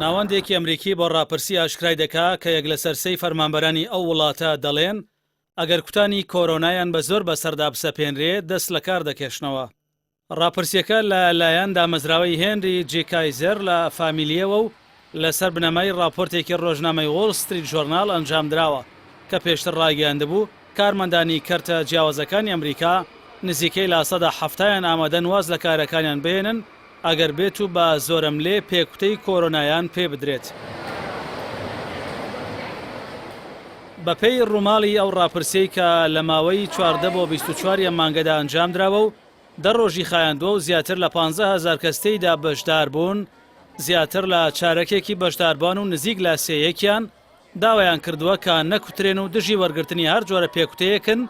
ناوەندێکی ئەمریکی بۆ ڕاپرسی ئاشکرای دەکا کە یەک لە سەرسەی فەرمانبەرانی ئەو وڵاتە دەڵێن ئەگەر کوتانی کۆرۆنایان بە زۆر بەسەردا بسەپێنرێ دەست لە کار دەکێشنەوە. ڕاپرسیەکە لە لایەن دامەزراوەی هێنری جی کایزەر لە فامیلیەوە و لەسەر بنەمای راپۆرتێکی ڕۆژنامەی وۆڵ ستریت ژۆرناڵ ئەنجامدراوە کە پێشتر ڕاگەیاندبوو کارمەندانی کەرتە جیاوازەکانی ئەمریکا نزیکەی لە ١٧ ئامادەن واز لە کارەکانیان بێنن ئەگەر بێت و بە زۆرم لێ پێکوتەی کۆرۆنایان پێ بدرێت. بەپێی ڕووماڵی ئەو ڕاپرسەی کە لە ماوەی 14 بۆ 24 مانگەدا ئەنجامدراوە و 10 ڕۆژی خایاندووە و زیاتر لە 15,000 کەستەیدا بەشدار بوون، زیاتر لە چارەکێکی بەشداربان و نزیک لە سێیەکیان داوایان کردووە کە نەکوترێن و دژی وەرگرتنی هەر جۆرە پێکوتەیەکن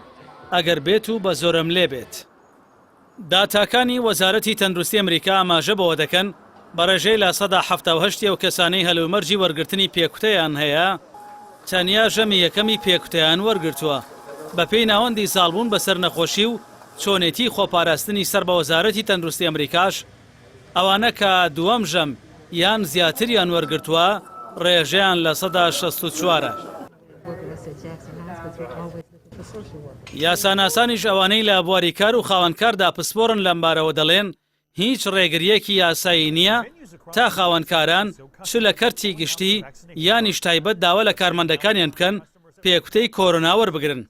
ئەگەر بێت و بە زۆرم لێ بێت. داتاکانی وەزارەتی تەندروستی ئەمریکا ئاماژە بەوە دەکەن بەڕێژەی لە 178 و کەسانەی هەلومەرجی وەرگرتنی پێکوتەیان هەیە تەنیا ژەمی یەکەمی پێکوتەیان وەرگرتووە. بەپێی ناوەندی ساڵبوون بەسەر نەخۆشی و چۆنێتی خۆپاراستنی سەر بە وەزارەتی تەندروستی ئەمریکاش ئەوانە کە دووەم ژەم یان زیاتریان وەرگرتووە ڕێژەیان لە 164. یاساناسانیش ئەوانەی لە بواریکار و خاوەنکاردا پسپۆڕن لەمبارەوە دەڵێن هیچ ڕێگریەکی یاسایی نییە تا خاوەنکاران چ لە کەرتی گشتی یانیش تایبەت داوا لە کارمەندەکانیان بکەن پێکوتەی کۆرۆنا وەربگرن.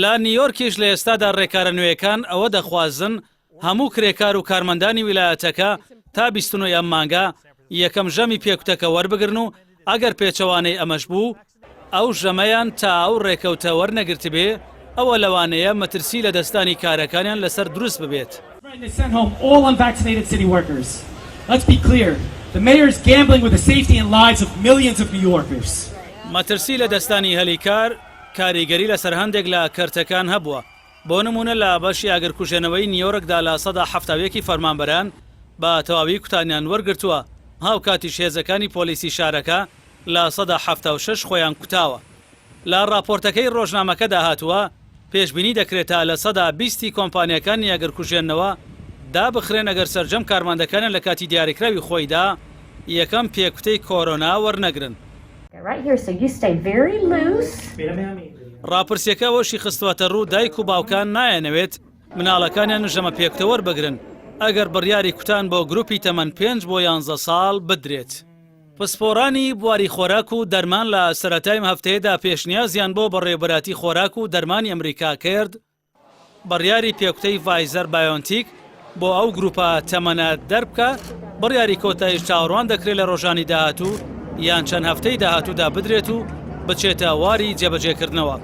لە نیویۆرکیش لە ئێستادا ڕێکارە نوێیەکان ئەوە دەخوازن هەموو کرێکار و کارمەندانی ویلایەتەکە تا 29 ئەم مانگە یەکەم ژەمی پێکوتەکە وەربگرن و ئەگەر پێچەوانەی ئەمەش بوو ئەو ژەمەیان تا ئەو ڕێکەوتە وەرنەگرت بێ ئەوە لەوانەیە مەترسی لە دەستانی کارەکانیان لەسەر دروست ببێت. مەترسی لە دەستانی هەلیکار کاریگەری لەسەر هەندێک لە کەرتەکان هەبووە. بۆ نمونە لە بەشی ئاگرکوژێنەوەی نیویۆرکدا لە 170 فەرمانبەران بە تەواوی کوتانیان وەرگرتووە. هاو کاتی شێزەکانی پۆلیسی شارەکە لە 176 خۆیان کوتاوە. لە راپۆرتەکەی ڕۆژنامەکەدا هاتووە پێشبینی دەکرێتە لە 120 کۆمپانیەکانی ئاگرکوژێنەوە دابخرێن ئەگەر سەرجەم کارمەندەکانیان لە کاتی دیاریکراوی خۆیدا یەکەم پێکوتەی کۆرۆنا وەرنەگرن. ڕاپرسیەکە وەشی خستواتە ڕوو دایک و باوکان نایەنەوێت مناڵەکانیان ژەمە پێکوتە وەربگرن ئەگەر بڕیاری کوتان بۆ گروپی تەمەن 5 بۆ 11 ساڵ بدرێت. پسپۆڕانی بواری خۆراک و دەرمان لە سەرەتای هەفتەیەدا پێشنیازیان بۆ بەڕێوەبەراتی خۆراک و دەرمانی ئەمریکا کرد بڕیاری پێکوتەی ڤایزەر بایۆنتیک بۆ ئەو گروپە تەمەنە دەربکە بڕیاری کۆتایش چاوەڕوان دەکرێت لە ڕۆژانی داهاتوو یان چەند هەفتەی داهاتوودا بدرێت و بچێتە واری جێبەجێکردنەوە.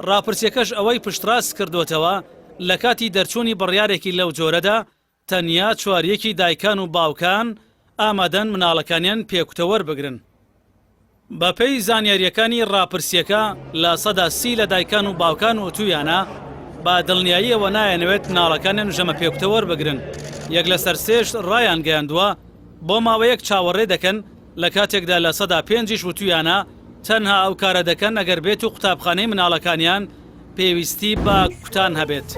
ڕاپرسیەکەش ئەوەی پشتڕاست کردوتەوە لە کاتی دەرچوونی بڕیارێکی لەو جۆرەدا تەنیا چواریەکی دایکان و باوکان ئامادەن مناڵەکانیان پێکوتە وەربگرن. بەپێی زانیاریەکانی ڕاپرسیەکە لە 130 لە دایکان و باوکان و تویانە با دڵنیاییەوە نایەنەوێت مناڵەکانیان ژەمە پێکوتە وەربگرن. یەک لەسەر سێش ڕایان گەیاندووە بۆ ماوەیەک چاوەڕێ دەکەن لە کاتێکدا لە 105 وتویانە تەنها ئەو کارە دەکەن ئەگەر بێت و قوتابخانەی مناڵەکانیان پێویستی بە کوتان هەبێت.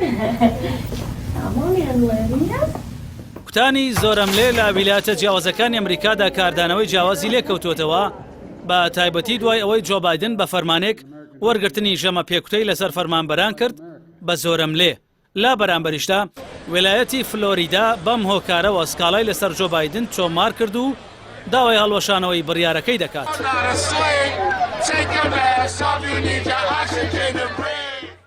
کوتانی زۆرم لێ لە ویلایەتە جیاوازەکانی ئەمریکادا کاردانەوەی جیاوازی لێکەوتوتەوە بە تایبەتی دوای ئەوەی جۆ بایدن بە فەرمانێک وەرگرتنی ژەمە پێکوتەی لەسەر فەرمانبەران کرد بە زۆرم لێ. لا بەرامبەریشدا ویلایەتی فلۆریدا بەم هۆکارەوە سکاڵای لەسەر جۆ بایدن چۆمار کرد و داوای هەڵوەشانەوەی بڕیارەکەی دەکات.